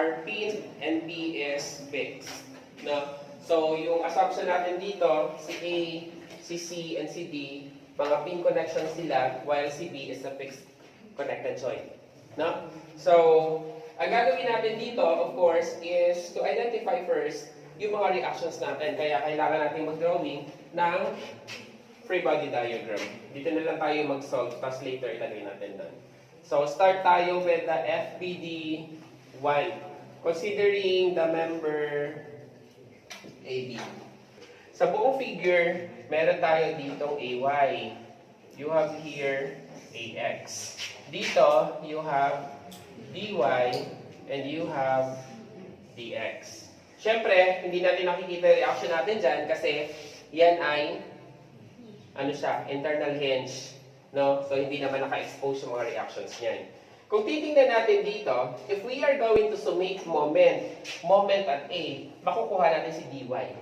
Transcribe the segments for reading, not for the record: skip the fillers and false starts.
our pin and B is fixed. No? So, yung assumption natin dito, si A, si C, and si D, mga pin connections sila, while si B is a fixed connected joint. No? So, ang gagawin natin dito, of course, is to identify first yung mga reactions natin. Kaya kailangan natin mag-drawing ng free body diagram. Dito na lang tayo mag-solve, tapos later ilagay natin doon. So, start tayo with the FBD1. Considering the member AB. Sa buong figure, meron tayo ditong AY. You have here AX. Dito, you have DY and you have DX. Siyempre, hindi natin nakikita yung reaction natin dyan kasi yan ay internal hinge. No? So, hindi naman naka-expose yung mga reactions niyan. Kung titingnan natin dito, if we are going to summate moment at A, makukuha natin si DY.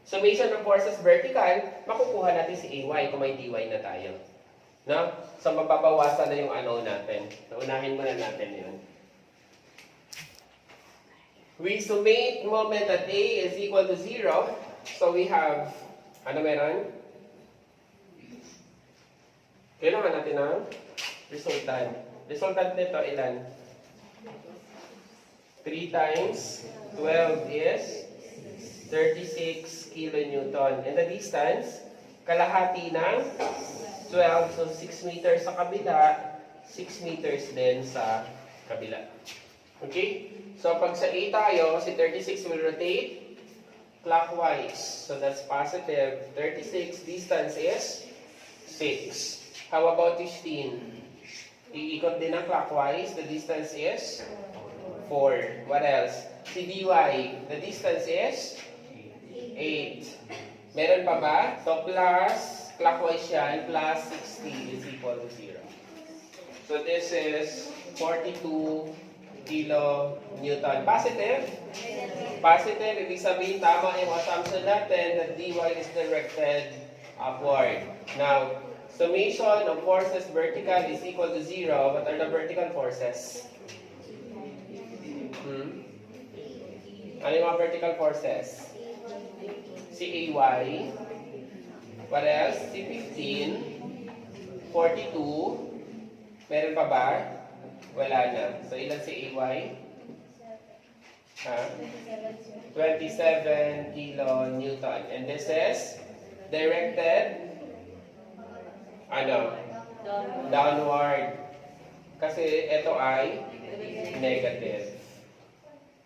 Summation of forces vertical, makukuha natin si AY kung may DY na tayo. No? So, mapapawasan na yung natin. So, unahin muna natin yun. We summate moment at A is equal to 0. So, we have, meron? Kailangan natin ng resultant. Resultant nito ilan? 3 times 12 is 36 kilonewton. And the distance, kalahati ng 12. So, 6 meters sa kabila, 6 meters din sa kabila. Okay? So, pag sa A tayo, si 36 will rotate clockwise. So, that's positive. 36, distance is 6. How about 15? Iikot din ng clockwise. The distance is 4. What else? Si DY, the distance is 8. Meron pa ba? So, plus, clockwise yan, plus 60 is equal to 0. So, this is 42 kilonewton. Positive? Positive. Ibig sabihin, tama yung assumption natin that dy is directed upward. Now, summation of forces vertical is equal to 0. What are the vertical forces? Ano yung mga vertical forces? Si AY. What else? Si 15. 42. Meron pa ba? Wala na. So, ilan si AY? 27 kilonewton. And this is directed downward. Kasi ito ay negative.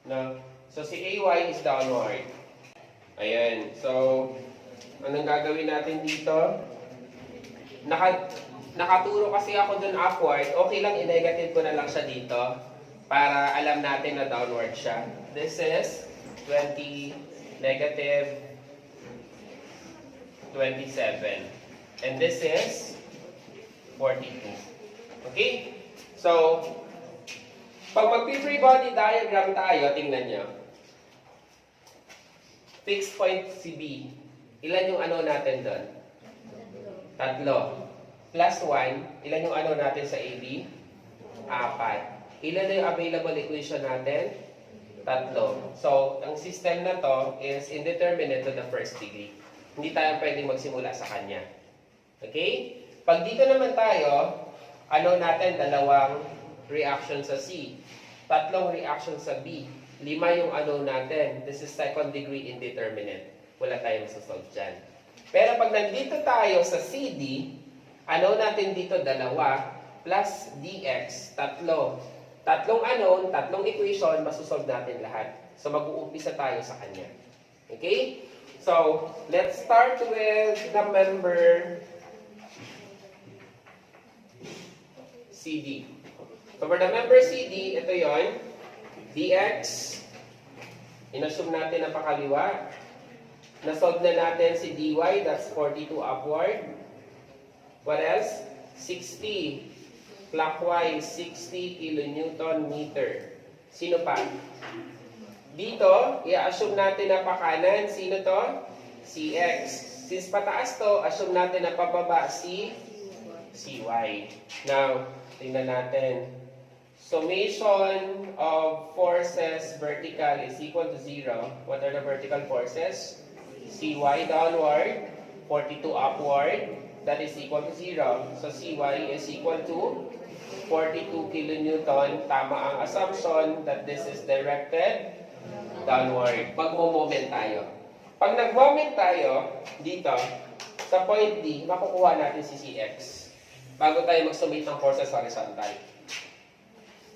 No? So, si AY is downward. Ayan. So, anong gagawin natin dito? Nakaturo kasi ako dun upward. Okay lang, i-negative ko na lang siya dito para alam natin na downward siya. This is 20, negative 27. And this is 42. Okay? So, pag mag-free body diagram tayo, tingnan nyo. Fixed point si B. Ilan yung natin doon? 3. Plus 1, ilan yung natin sa AB? 4. Ilan na yung available equation natin? 3. So, ang system na to is indeterminate to the first degree. Hindi tayo pwedeng magsimula sa kanya. Okay? Pag dito naman tayo, natin? 2 reaction sa C. 3 reaction sa B. 5 yung natin. This is second degree indeterminate. Wala tayong masasolve dyan. Pero pag nandito tayo sa CD, natin dito 2 plus dx, 3. 3 equation, masosolve natin lahat. So mag-uumpisa tayo sa kanya. Okay? So, let's start with the member CD. So for the member CD, ito yon, dx, inassume natin na pakaliwa. Nasolve na natin si dy, that's 42 upward. What else? 60. Clockwise, 60 kilonewton meter. Sino pa? Dito, i-assume natin na pakanan. Sino to? Cx. Since pataas to, assume natin na pababa si Cy. Now, tingnan natin. summation of forces vertical is equal to 0. What are the vertical forces? Cy downward, 42 upward, that is equal to 0. So Cy is equal to 42 kilonewton. Tama ang assumption that this is directed downward. Magmo-moment tayo. Pag nag-moment tayo dito, sa point D, makukuha natin si Cx bago tayo mag-summate ng forces horizontal.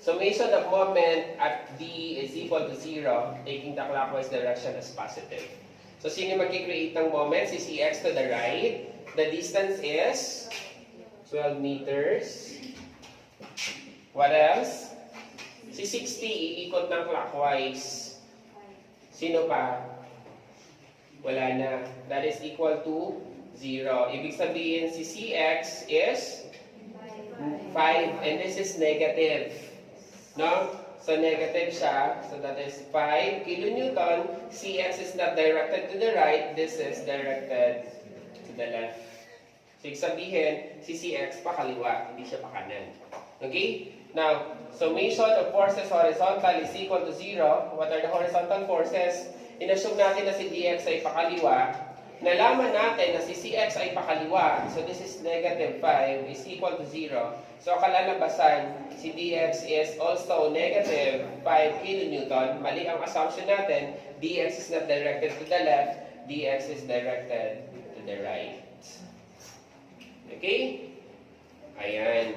Summation of moment at D is equal to 0, taking the clockwise direction as positive. So, sino mag-create ng moment? Si Cx to the right. The distance is 12 meters. What else? Si 60, iikot ng clockwise. Sino pa? Wala na. That is equal to 0. Ibig sabihin, si Cx is 5. And this is negative. No? So, negative siya. So, that is 5 kilonewton. Cx is not directed to the right. This is directed to the left. So, ibig sabihin, si Cx pakaliwa, hindi siya pakanan. Okay? Now, summation of forces horizontal is equal to 0. What are the horizontal forces? Inassume natin na si dx ay pakaliwa. Nalaman natin na si cx ay pakaliwa. So, this is negative 5 is equal to 0. So, kalalabasan, si dx is also negative 5 kilonewton. Mali ang assumption natin. Dx is not directed to the left. Dx is directed to the right. Okay? Ayan.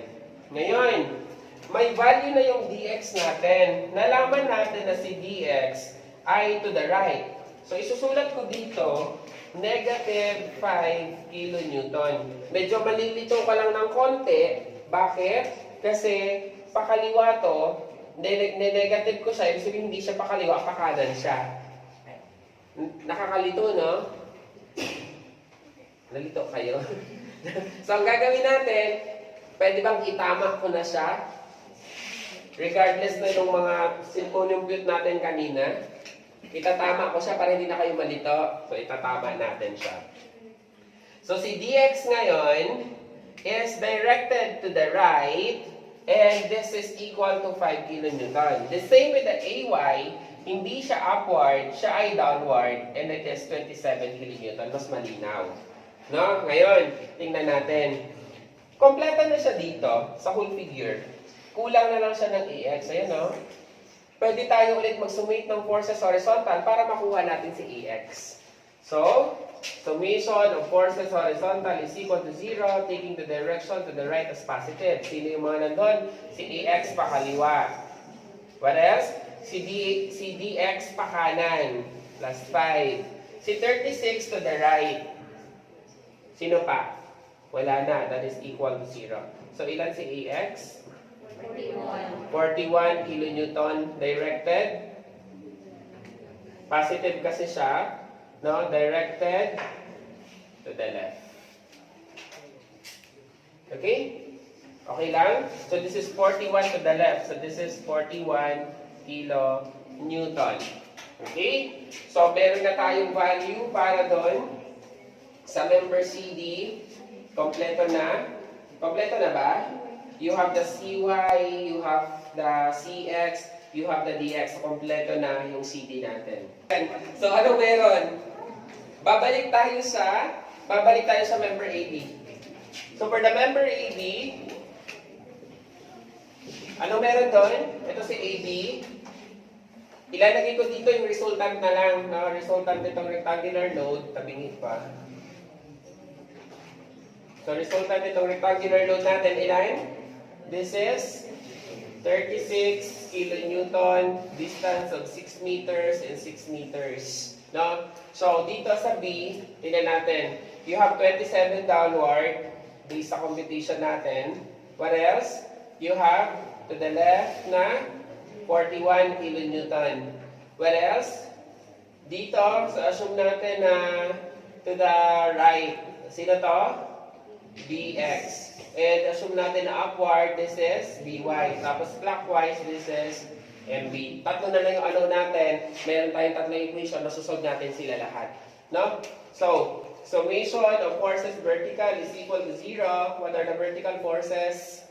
Ngayon, may value na yung dx natin. Nalaman natin na si dx ay to the right. So, isusulat ko dito, negative 5 kilonewton. Medyo malilito ka lang ng konti. Bakit? Kasi pakaliwa to, negative ko siya, ibig sabihin hindi siya pakaliwa, pakanan siya. Nakakalito, no? Nalito kayo. So, ang gagawin natin, pwede bang itama ko na siya? Regardless na yung mga compute natin kanina, itatama ko siya para hindi na kayo malito. So, itatama natin siya. So, si dx ngayon is directed to the right and this is equal to 5 kilonewton. The same with the ay, hindi siya upward, siya ay downward and it is 27 kilonewton. Mas malinaw. No? Ngayon, tingnan natin. Kompleto na siya dito sa whole figure. Kulang na lang siya ng ax. Ayan, no? Pwede tayo ulit mag-summate ng forces horizontal para makuha natin si ax. So, summation of forces horizontal is equal to 0, taking the direction to the right as positive. Sino yung mga nandun? Si ax pakaliwa. What else? Si dx pakanan. Plus 5. Si 36 to the right. Sino pa? Wala na. That is equal to 0. So, ilan si ax? 41 kilonewton directed. Positive kasi siya. No? Directed to the left. Okay? Okay lang? So, this is 41 to the left. So, this is 41 kilonewton. Okay? So, meron na tayong value para doon sa member CD. Kompleto na. Kompleto na ba? You have the CY, you have the CX, you have the DX. Kompleto na yung CD natin. So, ano meron? Babalik tayo sa member AB. So, for the member AB, ano meron doon? Ito si AB. Ilalagay ko dito yung resultant na lang. No? Resultant nitong rectangular node. Tabingit pa. So, resultant nitong rectangular node natin, ilan? This is 36 kilonewton, distance of 6 meters and 6 meters. No? So, dito sa B, tingnan natin. You have 27 downward, based sa computation natin. What else? You have, to the left na, 41 kilonewton. What else? Dito, so assume natin na to the right. Sino to? Bx. And assume natin na upward, this is by. Tapos clockwise, this is mb. Tatlo na lang yung ano natin. Meron tayong tatlong equation, nasusolve natin sila lahat. No? So, summation of forces vertical is equal to 0. What are the vertical forces?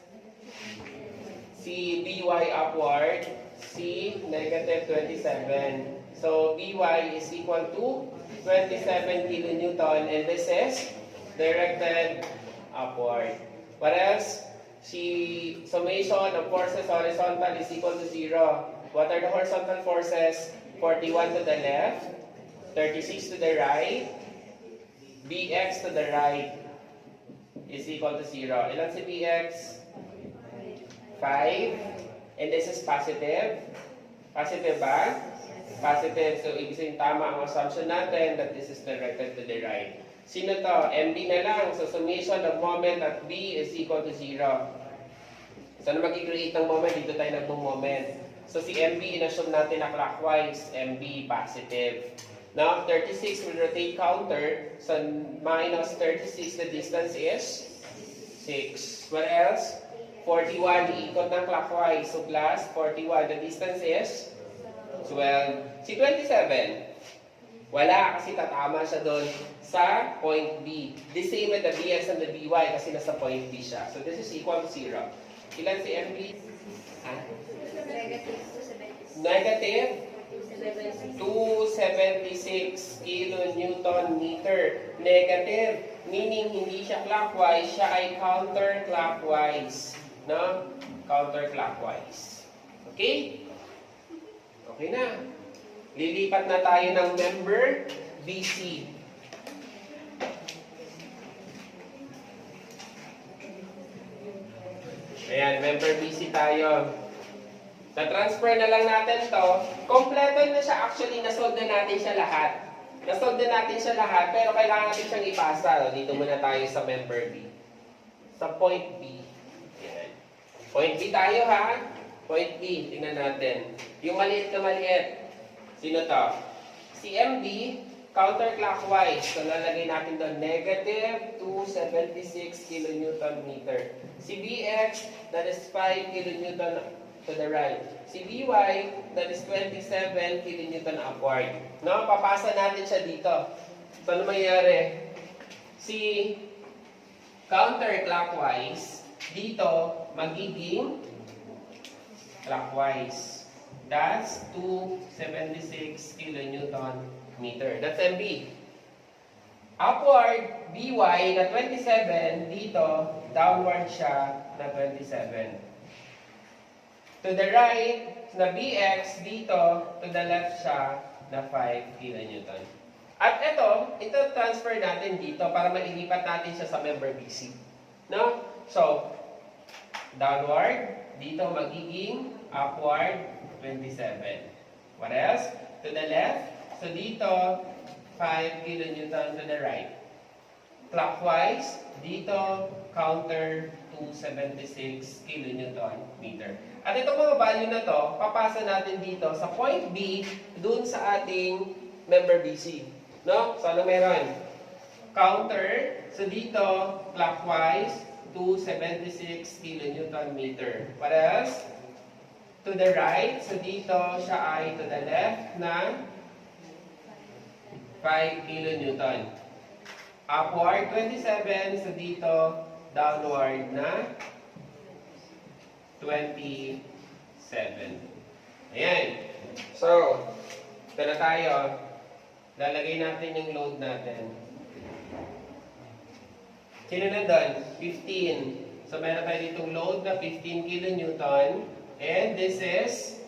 Si BY upward, C negative 27. So BY is equal to 27 kilonewton, and this is directed upward. What else? Si summation of forces horizontal is equal to 0. What are the horizontal forces? 41 to the left, 36 to the right, Bx to the right is equal to 0. Ilan si Bx? 5. And this is positive. Positive ba? Positive. So, ibig sabihin tama ang assumption natin that this is directed to the right. Sino to? MB na lang. So, summation of moment at B is equal to 0. So, ano mag-create ng moment? Dito tayo nagmong-moment. So, si MB, in-assume natin na clockwise. MB, positive. Now, 36 will rotate counter. So, minus 36, the distance is 6. What else? 41, iikot ng clockwise. So, plus 41, the distance is 12. Si 27, wala kasi tatama siya doon sa point B. The same with the Bx and the By kasi nasa point B siya. So, this is equal to 0. Ilan si MB? Negative 276 kilonewton meter. Negative, meaning hindi siya clockwise, siya ay counterclockwise. No? Counterclockwise. Okay? Okay na. Lilipat na tayo ng member BC. Ayan, member BC tayo. Na-transfer na lang natin to. Kompleto na siya. Actually, nasolve na natin siya lahat. Nasolve na natin siya lahat, pero kailangan natin siyang ipasa. Dito muna tayo sa member B. Sa point B. Ayan. Point B tayo ha. Point B. Tingnan natin. Yung maliit na maliit. Sino to? Si MB, counterclockwise. So, lalagay natin doon negative 276 kilonewton meter. Si BX, that is 5 kilonewton to the right. Si By, that is 27 kilonewton upward. No? Papasa natin siya dito. So, ano mangyayari? Si counterclockwise, dito, magiging clockwise. That's 276 kilonewton meter. That's MB. Upward, By na 27, dito, downward siya na 27. To the right, na Bx, dito, to the left siya, na 5 kilonewton. At ito transfer natin dito para mailipat natin siya sa member BC. No? So, downward, dito magiging upward, 27. What else? To the left, so dito, 5 kilonewton to the right. Clockwise, dito, counter 276 kilonewton meter. At itong mga value na to, papasa natin dito sa point B, dun sa ating member BC. No? So, ano meron? Counter, so dito, clockwise, 276 kilonewton meter. What else? To the right, so dito siya ay to the left na 5 kilonewton. Upward, 27, so dito, downward na 27. Ayan. So, ito na tayo. Lalagay natin yung load natin. Sino na doon? 15. So, meron tayo ditong load na 15 kilonewton. And this is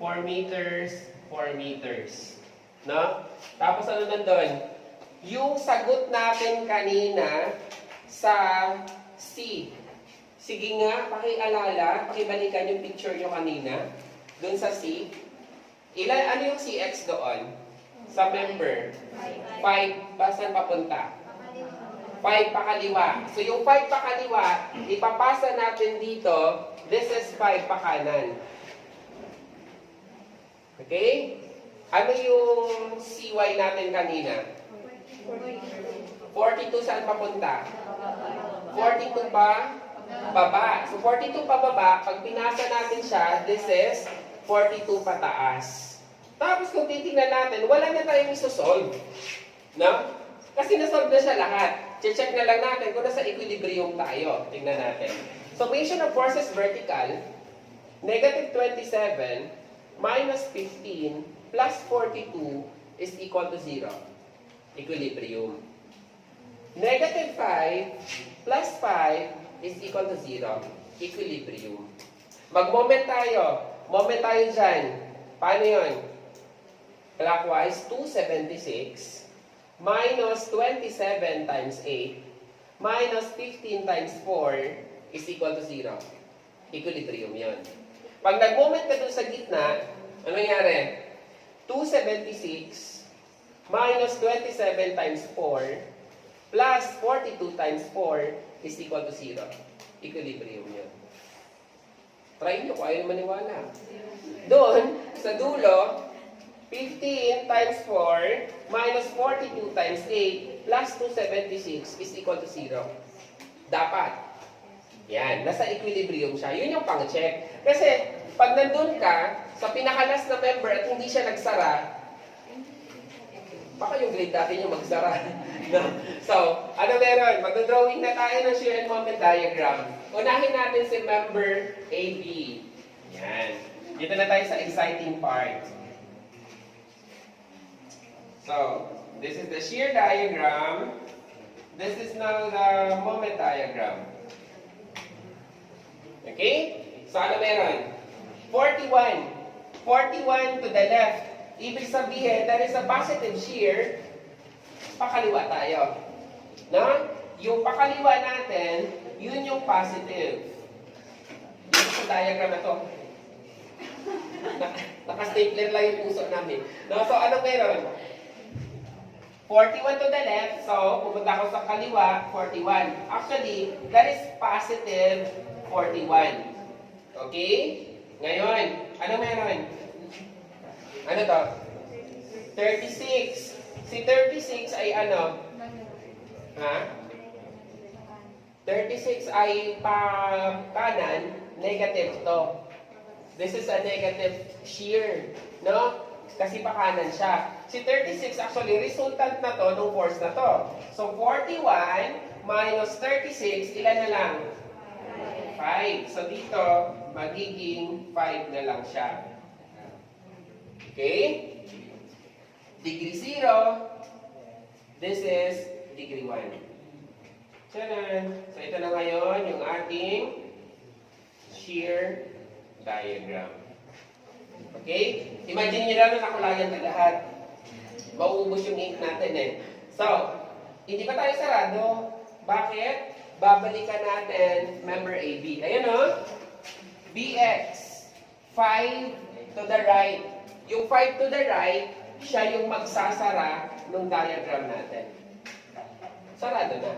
4 meters, 4 meters. No? Tapos ano nandun? Yung sagot natin kanina sa C. Sige nga, pakialala, pakibalikan yung picture nyo kanina. Doon sa C. Ano yung CX doon? Sa member. 5. Saan papunta? 5 pakaliwa. So yung 5 pakaliwa, ipapasa natin dito. This is 5 pakanan. Okay? Ano yung CY natin kanina? 42 saan papunta? 42 pa baba. So 42 pa baba, pag pinasa natin siya, this is 42 pataas. Tapos kung titingnan natin, wala na tayong isosolve. No? Kasi nasolve na siya lahat. Check na lang natin kung nasa equilibrium tayo. Tingnan natin. Summation of forces vertical, Negative 27 minus 15 plus 42 is equal to 0. Equilibrium. Negative 5 plus 5 is equal to 0. Equilibrium. Mag-moment tayo. Moment tayo dyan. Paano yun? Clockwise, 276 minus 27 times 8 minus 15 times 4 is equal to 0. Equilibrium yun. Pag nag-moment ka dun sa gitna, ano nangyari? 276 minus 27 times 4 plus 42 times 4 is equal to 0. Equilibrium yun. Try nyo kung ayaw maniwala. Doon, sa dulo, 15 times 4 minus 42 times 8 plus 276 is equal to 0. Dapat. Yan, nasa equilibrium siya. Yun yung pang-check. Kasi, pag nandun ka, sa pinakalas na member at hindi siya nagsara, baka yung grade natin yung magsara. No? So, ano meron? Mag-drawing na tayo ng shear and moment diagram. Unahin natin si member AB. Yan. Dito na tayo sa exciting part. So, this is the shear diagram. This is now the moment diagram. Okay? So, ano meron? 41. 41 to the left. Ibig sabihin, there is a positive shear. Pakaliwa tayo. No? Yung pakaliwa natin, yun yung positive. Dito sa diagram na to. Naka-stapler lang yung puso namin. No? So, ano meron? 41 to the left. So, pupunta ko sa kaliwa, 41. Actually, that is positive 41. Okay? Ngayon, ano meron? Ano to? 36. Si 36 ay ano? Ha? 36 ay pa kanan, negative to. This is a negative shear. No? Kasi pa kanan siya. Si 36 actually, resultant na to nung force na to. So, 41 minus 36, ilan na lang? 5. So, dito, magiging 5 na lang siya. Okay? Degree 0. This is degree 1. Tcharan! So, ito na ngayon yung ating shear diagram. Okay? Imagine nyo lang na nakulayan na lahat. Mauubos yung ink natin eh. So, hindi pa tayo sarado. Bakit? Babalikan natin member AB. Ayan o. BX. 5 to the right. Yung 5 to the right, siya yung magsasara ng diagram natin. Sarado na.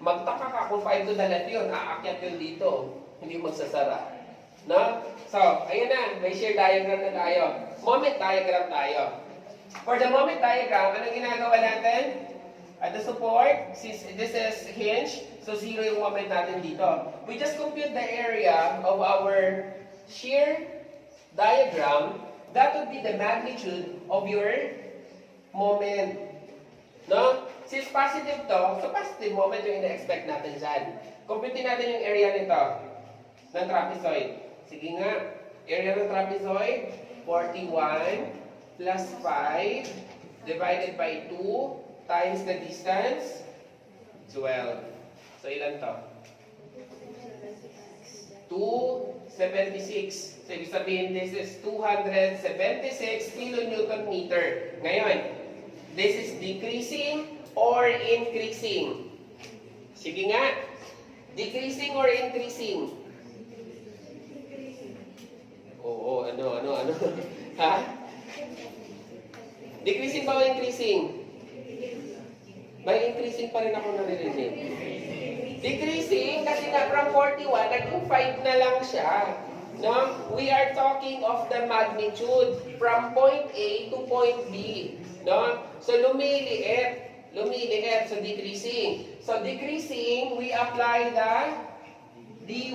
Magtaka ka kung 5 to the left yun, aakyat yun dito. Hindi magsasara. No? So, ayun na. May shear diagram na tayo. Moment diagram tayo. For the moment diagram, anong ginagawa natin? At the support, since this is hinge, so 0 yung moment natin dito. We just compute the area of our shear diagram. That would be the magnitude of your moment. No? Since positive to, so positive moment yung ina-expect natin dyan. Compute natin yung area nito ng trapezoid. Sige nga, area ng trapezoid, 41 plus 5 divided by 2 times the distance, 12. So, ilan to? 276. So, ibig sabihin, this is 276 kilonewton meter. Ngayon, this is decreasing or increasing? Sige nga, decreasing or increasing? Oo, ano? Ha? Decreasing ba o increasing? May increasing pa rin ako naririnig. Decreasing kasi nga from 41, naging 5 na lang siya. No? We are talking of the magnitude from point A to point B. No? So lumiliit. So decreasing. So decreasing, we apply the dy.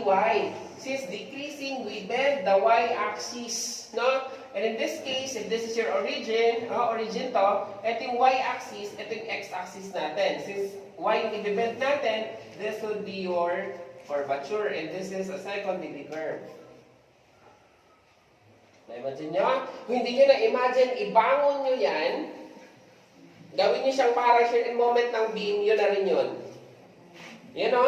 Since decreasing, we bend the y-axis. No? And in this case, if this is your origin to, ito yung y-axis, ito yung x-axis natin. Since y yung i-bend natin, this would be your curvature. And this is a second degree curve. Na-imagine nyo? Kung hindi nyo na-imagine, ibangon nyo yan, gawin nyo siyang para shear and moment ng beam, yun na rin yun. Yan o.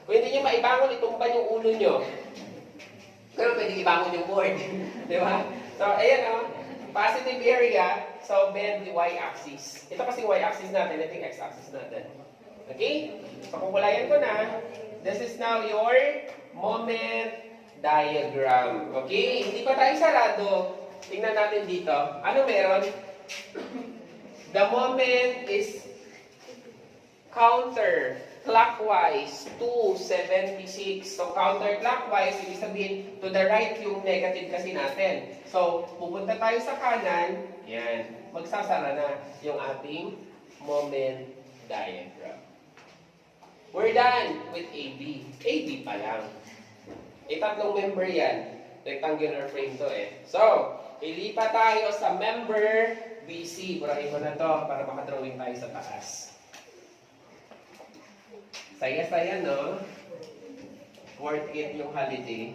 Kung hindi nyo maibangon, itumban yung ulo nyo. Pero pwede ibangon yung board. Di ba? So, ayan o. Positive area, so bend the y-axis. Ito kasi y-axis natin, ito yung x-axis natin. Okay? So, kukulayan ko na. This is now your moment diagram. Okay? Hindi pa tayo sarado. Tingnan natin dito. Ano meron? The moment is counterclockwise to 76. So, counterclockwise, ibig sabihin, to the right yung negative kasi natin. So, pupunta tayo sa kanan. Yan. Magsasara na yung ating moment diagram. We're done with AB. AB pa lang. Tatlong member yan. Rectangular frame to eh. So, ilipat tayo sa member BC. Burahin ko na to para makadrawing tayo sa taas. Saya-saya, no? Worth it yung holiday.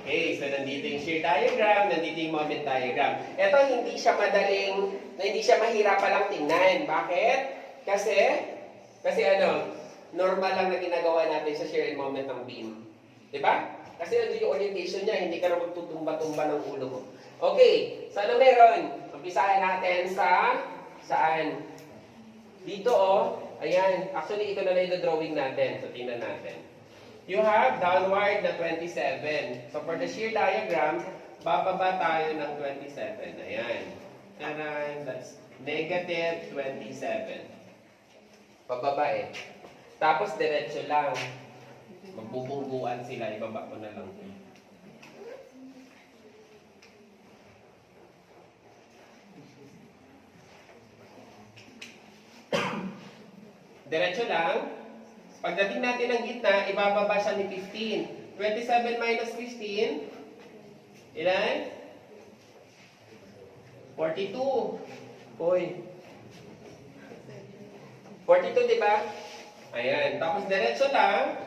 Okay, so nandito yung shear diagram, nandito yung moment diagram. Ito hindi siya hindi siya mahirap palang tingnan. Bakit? Kasi ano, normal lang na ginagawa natin sa shear and moment ng beam. Diba? Kasi ano yung orientation niya, hindi ka na magtutumba-tumba ng ulo mo. Okay, so ano meron? Umpisahan natin sa saan? Dito ayan, actually ito na lang yung drawing natin. So tingnan natin. You have downward na 27. So for the shear diagram, bababa tayo ng 27. Ayan. Taran, that's negative 27. Bababa eh. Tapos diretso lang. Magbubungguan sila. Ibaba ko na lang. Diretso lang. Pagdating natin ng gitna, ibababa siya ni 15. 27 minus 15, ilan? 42. Uy. 42, di ba? Ayan. Tapos diretso lang,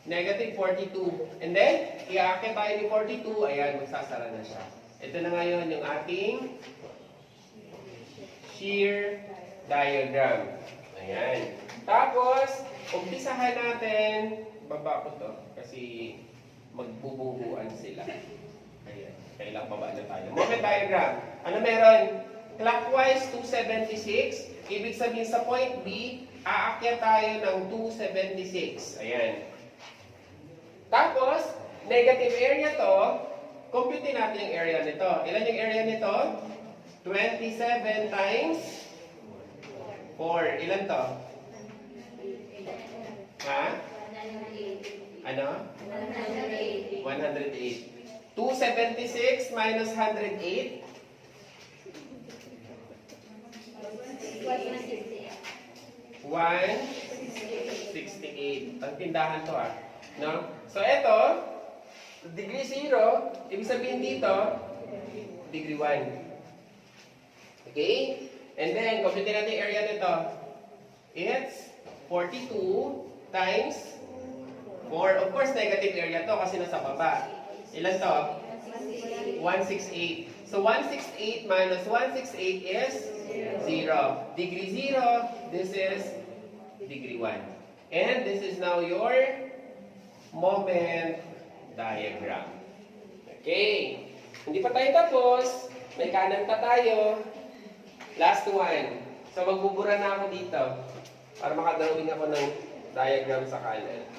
negative 42. And then, iaakit tayo ni 42. Ayan, magsasara na siya. Ito na ngayon yung ating shear diagram. Ayan. Tapos, umpisahan natin, baba ko to kasi magbubungguan sila. Ayan, kailang baba na tayo. Moment diagram. Ano meron? Clockwise 276. Ibig sabihin sa point B, aakyat tayo ng 276. Ayan. Tapos, negative area to, compute natin yung area nito. Ilan yung area nito? 27 times 4. Ilan to? Ha? Ano? 108. 276 minus 108. 168. Ang tindahan to no? So ito, degree 0, ibig sabihin dito, degree 1. Okay? And then, compute natin yung area nito. It's 42 times 4. Of course, negative area to kasi nasa baba. Ilan to? 168. So, 168 minus 168 is 0. Degree 0, this is degree 1. And this is now your moment diagram. Okay. Hindi pa tayo tapos. May kanan pa tayo. Last one. So, magbubura na ako dito para makadrawing ako ng diagram sa kanan.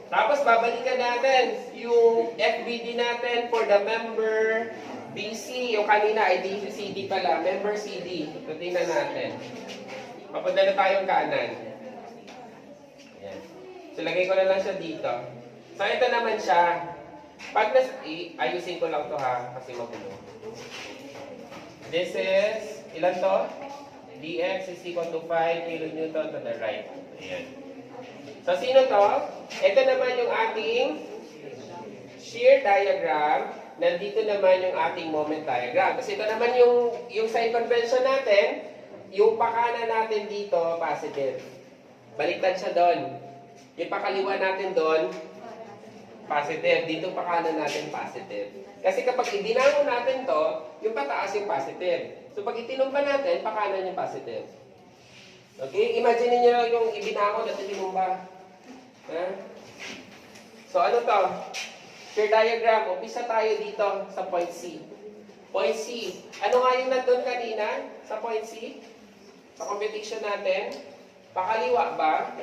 Tapos, babalikan natin yung FBD natin for the member BC. Yung kanina ay CD pala. Member CD. So, tingnan natin. Papunta na tayong kanan. Ayan. So, lagay ko na lang siya dito. So, ito naman siya. Pag ayusin ko lang to kasi magulo. This is, ilan to? dx is equal to 5 kilonewton to the right. Ayan. So, sino to? Ito naman yung ating shear diagram. Nandito naman yung ating moment diagram. Kasi ito naman yung sign convention natin. Yung pakana natin dito, positive. Baliktad siya doon. Yung pakaliwa natin doon, positive. Dito pa kanan natin positive. Kasi kapag idinango natin to, yung pataas yung positive. So pag itinumba natin, pakanan yung positive. Okay? Imagine niyo yung ibinango at itinumba. Ha? So ano to? Pure diagram. Umpisa tayo dito sa point C. Point C. Ano nga yung nandun kanina sa point C? Sa computation natin? Pakaliwa ba?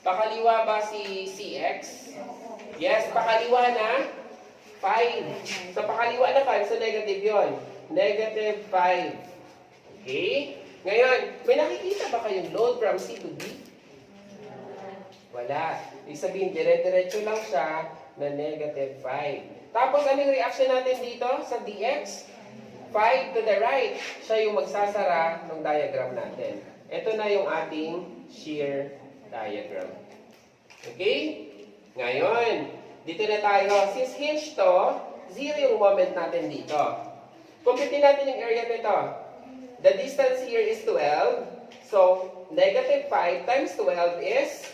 Pakaliwa ba si CX? Yes, pakaliwa na 5. So pakaliwa na 5, so negative yon. Negative 5. Okay? Ngayon, may nakikita ba kayong load from C to D? Wala. Ibig sabihin, dire-diretso lang siya na negative 5. Tapos, anong reaction natin dito sa DX? 5 to the right. Siya yung magsasara ng diagram natin. Ito na yung ating shear diagram. Okay? Ngayon, dito na tayo. Since hinge to, 0 yung moment natin dito. Computin natin yung area nito. The distance here is 12. So, negative 5 times 12 is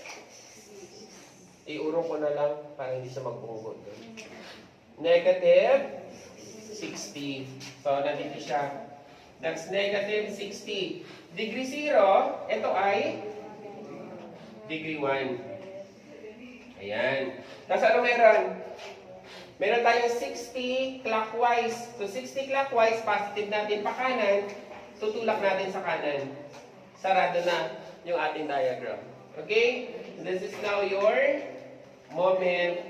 iurong ko na lang para hindi siya magbungod. Negative 60. So, nandito siya. That's negative 60. Degree 0, ito ay degree 1. Ayan. Tapos ano meron? Meron tayong 60 clockwise. So, 60 clockwise, positive natin pa kanan. Tutulak natin sa kanan. Sarado na yung ating diagram. Okay? This is now your moment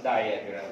diagram.